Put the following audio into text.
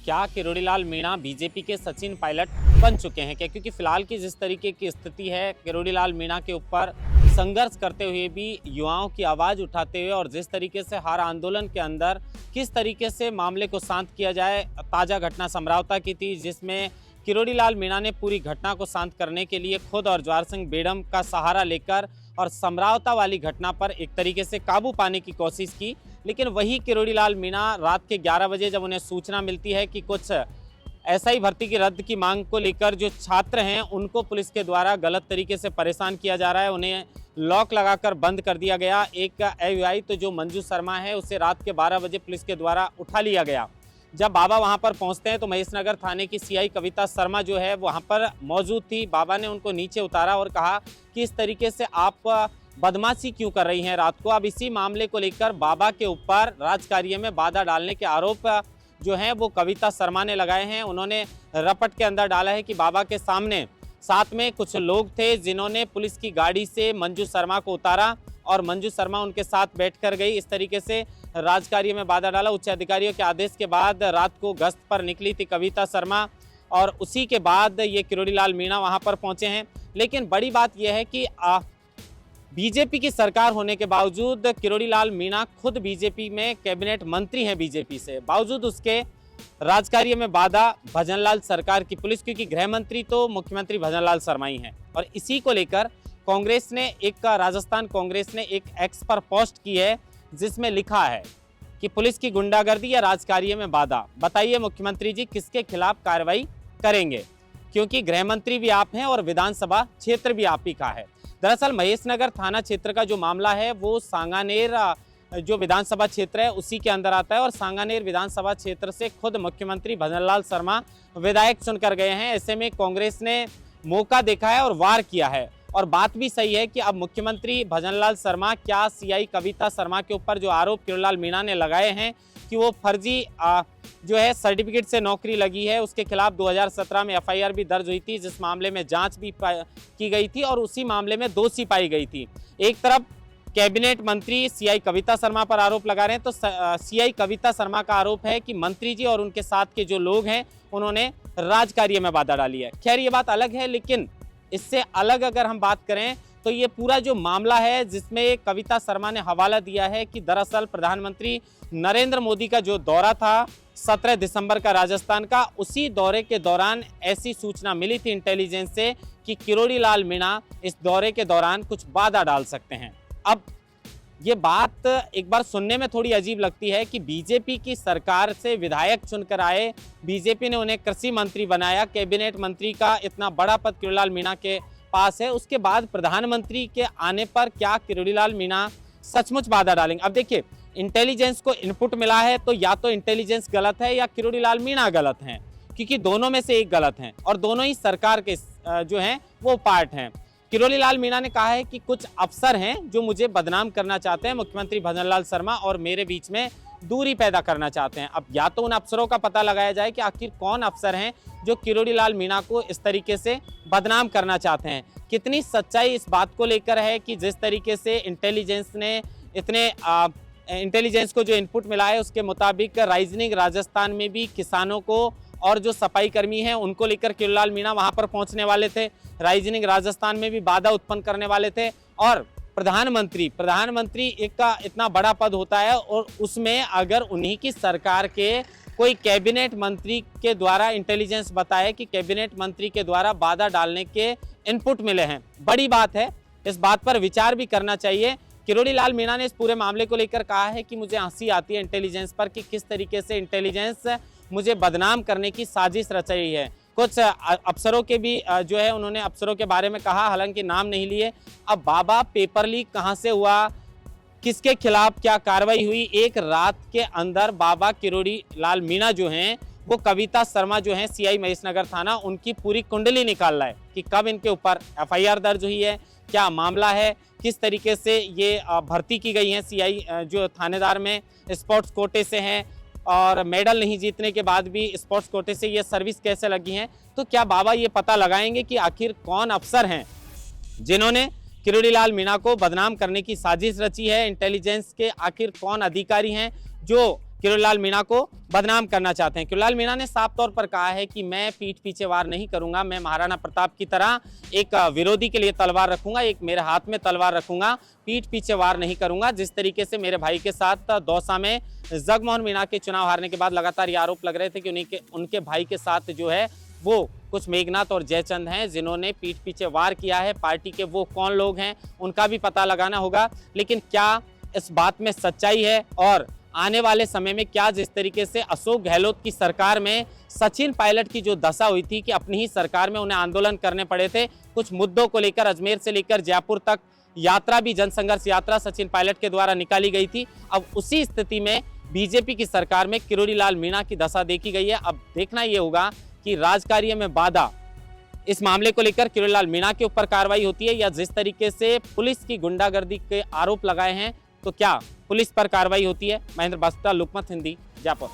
क्या किरोड़ीलाल मीणा बीजेपी के सचिन पायलट बन चुके हैं क्या? क्योंकि फिलहाल की जिस तरीके की स्थिति है, किरोड़ीलाल मीणा के ऊपर संघर्ष करते हुए भी युवाओं की आवाज़ उठाते हुए और जिस तरीके से हर आंदोलन के अंदर किस तरीके से मामले को शांत किया जाए। ताज़ा घटना समरावता की थी, जिसमें किरोड़ीलाल मीणा ने पूरी घटना को शांत करने के लिए खुद और ज्वार सिंह बेडम का सहारा लेकर और समरावता वाली घटना पर एक तरीके से काबू पाने की कोशिश की। लेकिन वही किरोड़ीलाल मीणा रात के 11 बजे जब उन्हें सूचना मिलती है कि कुछ एसआई भर्ती की रद्द की मांग को लेकर जो छात्र हैं उनको पुलिस के द्वारा गलत तरीके से परेशान किया जा रहा है, उन्हें लॉक लगाकर बंद कर दिया गया। एक एएवाई तो जो मंजू शर्मा है उसे रात के 12 बजे पुलिस के द्वारा उठा लिया गया। जब बाबा वहां पर पहुंचते हैं तो महेशनगर थाने की सीआई कविता शर्मा जो है वहां पर मौजूद थी। बाबा ने उनको नीचे उतारा और कहा कि इस तरीके से आप बदमाशी क्यों कर रही हैं रात को। अब इसी मामले को लेकर बाबा के ऊपर राजकार्य में बाधा डालने के आरोप जो हैं वो कविता शर्मा ने लगाए हैं। उन्होंने रपट के अंदर डाला है कि बाबा के सामने साथ में कुछ लोग थे जिन्होंने पुलिस की गाड़ी से मंजू शर्मा को उतारा और मंजू शर्मा उनके साथ बैठकर गई। इस तरीके से राजकार्य में बाधा डाला। उच्च अधिकारियों के आदेश के बाद रात को गश्त पर निकली थी कविता शर्मा और उसी के बाद ये किरोड़ीलाल मीणा वहां पर पहुंचे हैं। लेकिन बड़ी बात यह है कि बीजेपी की सरकार होने के बावजूद किरोड़ीलाल मीणा खुद बीजेपी में कैबिनेट मंत्री हैं बीजेपी से, बावजूद उसके राजकार्य में बाधा भजनलाल सरकार की पुलिस, क्योंकि गृह मंत्री तो मुख्यमंत्री भजनलाल शर्मा ही हैं। और इसी को लेकर कांग्रेस ने राजस्थान कांग्रेस ने एक एक्स पर पोस्ट की है जिसमें लिखा है कि पुलिस की गुंडागर्दी या राजकार्य में बाधा, बताइए मुख्यमंत्री जी किसके खिलाफ कार्रवाई करेंगे, क्योंकि गृह मंत्री भी आप हैं और विधानसभा क्षेत्र भी आप ही का है। दरअसल महेशनगर थाना क्षेत्र का जो मामला है वो सांगानेर जो विधानसभा क्षेत्र है उसी के अंदर आता है और सांगानेर विधानसभा क्षेत्र से खुद मुख्यमंत्री भजनलाल शर्मा विधायक चुनकर गए हैं। ऐसे में कांग्रेस ने मौका देखा है और वार किया है। और बात भी सही है कि अब मुख्यमंत्री भजनलाल शर्मा क्या सीआई कविता शर्मा के ऊपर जो आरोप किरोड़ीलाल मीणा ने लगाए हैं कि वो फर्जी जो है सर्टिफिकेट से नौकरी लगी है, उसके खिलाफ 2017 में एफआईआर भी दर्ज हुई थी, जिस मामले में जांच भी की गई थी और उसी मामले में दोषी पाई गई थी। एक तरफ कैबिनेट मंत्री सीआई कविता शर्मा पर आरोप लगा रहे हैं तो सीआई कविता शर्मा का आरोप है कि मंत्री जी और उनके साथ के जो लोग हैं उन्होंने राजकार्य में बाधा डाली है। खैर ये बात अलग है, लेकिन इससे अलग अगर हम बात करें तो ये पूरा जो मामला है जिसमें कविता शर्मा ने हवाला दिया है कि दरअसल प्रधानमंत्री नरेंद्र मोदी का जो दौरा था 17 दिसंबर का राजस्थान का, उसी दौरे के दौरान ऐसी सूचना मिली थी इंटेलिजेंस से कि किरोड़ीलाल मीणा इस दौरे के दौरान कुछ बाधा डाल सकते हैं। अब ये बात एक बार सुनने में थोड़ी अजीब लगती है कि बीजेपी की सरकार से विधायक चुनकर आए, बीजेपी ने उन्हें कृषि मंत्री बनाया, कैबिनेट मंत्री का इतना बड़ा पद किरोड़ीलाल मीणा के पास है, उसके बाद प्रधानमंत्री के आने पर क्या किरोड़ीलाल मीणा सचमुच बाधा डालेंगे? अब देखिए इंटेलिजेंस को इनपुट मिला है तो या तो इंटेलिजेंस गलत है या किरोड़ीलाल मीणा गलत हैं, क्योंकि दोनों में से एक गलत हैं और दोनों ही सरकार के जो हैं वो पार्ट हैं। किरोड़ीलाल मीणा ने कहा है कि कुछ अफसर हैं जो मुझे बदनाम करना चाहते हैं, मुख्यमंत्री भजनलाल शर्मा और मेरे बीच में दूरी पैदा करना चाहते हैं। अब या तो उन अफसरों का पता लगाया जाए कि आखिर कौन अफसर हैं जो किरोड़ीलाल मीणा को इस तरीके से बदनाम करना चाहते हैं। कितनी सच्चाई इस बात को लेकर है कि जिस तरीके से इंटेलिजेंस ने इंटेलिजेंस को जो इनपुट मिला है उसके मुताबिक राइजनिंग राजस्थान में भी किसानों को और जो सफाई कर्मी हैं उनको लेकर किरोड़ीलाल मीणा वहां पर पहुंचने वाले थे, राइजनिंग राजस्थान में भी बाधा उत्पन्न करने वाले थे। और प्रधानमंत्री एक का इतना बड़ा पद होता है और उसमें अगर उन्हीं की सरकार के कोई कैबिनेट मंत्री के द्वारा इंटेलिजेंस बताए कि कैबिनेट मंत्री के द्वारा बाधा डालने के इनपुट मिले हैं, बड़ी बात है, इस बात पर विचार भी करना चाहिए। किरोड़ीलाल मीणा ने इस पूरे मामले को लेकर कहा है कि मुझे हंसी आती है इंटेलिजेंस पर कि किस तरीके से इंटेलिजेंस मुझे बदनाम करने की साजिश रच रही है। कुछ अफसरों के भी जो है उन्होंने अफसरों के बारे में कहा, हालांकि नाम नहीं लिए। अब बाबा पेपर लीक कहां से हुआ, किसके खिलाफ क्या कार्रवाई हुई, एक रात के अंदर बाबा किरोड़ीलाल मीणा जो हैं वो कविता शर्मा जो हैं सीआई महेशनगर थाना, उनकी पूरी कुंडली निकाल रहा है कि कब इनके ऊपर एफआईआर दर्ज हुई है, क्या मामला है, किस तरीके से ये भर्ती की गई हैं सीआई जो थानेदार में स्पोर्ट्स कोटे से हैं और मेडल नहीं जीतने के बाद भी स्पोर्ट्स कोटे से ये सर्विस कैसे लगी हैं। तो क्या बाबा ये पता लगाएंगे कि आखिर कौन अफसर हैं जिन्होंने किरोड़ीलाल मीणा को बदनाम करने की साजिश रची है, इंटेलिजेंस के आखिर कौन अधिकारी हैं जो किरोड़ीलाल मीणा को बदनाम करना चाहते हैं। किरोड़ीलाल मीणा ने साफ तौर पर कहा है कि मैं पीठ पीछे वार नहीं करूंगा, मैं महाराणा प्रताप की तरह एक विरोधी के लिए तलवार रखूंगा, एक मेरे हाथ में तलवार रखूंगा, पीठ पीछे वार नहीं करूंगा। जिस तरीके से मेरे भाई के साथ दौसा में जगमोहन मीणा के चुनाव हारने के बाद लगातार ये आरोप लग रहे थे कि उनके भाई के साथ जो है वो कुछ मेघनाथ और जयचंद हैं जिन्होंने पीठ पीछे वार किया है। पार्टी के वो कौन लोग हैं उनका भी पता लगाना होगा। लेकिन क्या इस बात में सच्चाई है और आने वाले समय में क्या जिस तरीके से अशोक गहलोत की सरकार में सचिन पायलट की जो दशा हुई थी कि अपनी ही सरकार में उन्हें आंदोलन करने पड़े थे कुछ मुद्दों को लेकर, अजमेर से लेकर जयपुर तक यात्रा भी जनसंघर्ष यात्रा सचिन पायलट के द्वारा निकाली गई थी, अब उसी स्थिति में बीजेपी की सरकार में किरोड़ीलाल मीणा की दशा देखी गई है। अब देखना यह होगा कि राजकार्य में बाधा इस मामले को लेकर किरोड़ीलाल मीणा के ऊपर कार्रवाई होती है या जिस तरीके से पुलिस की गुंडागर्दी के आरोप लगाए हैं तो क्या पुलिस पर कार्रवाई होती है। महेंद्र बस्ता, लोकमत हिंदी, जयपुर।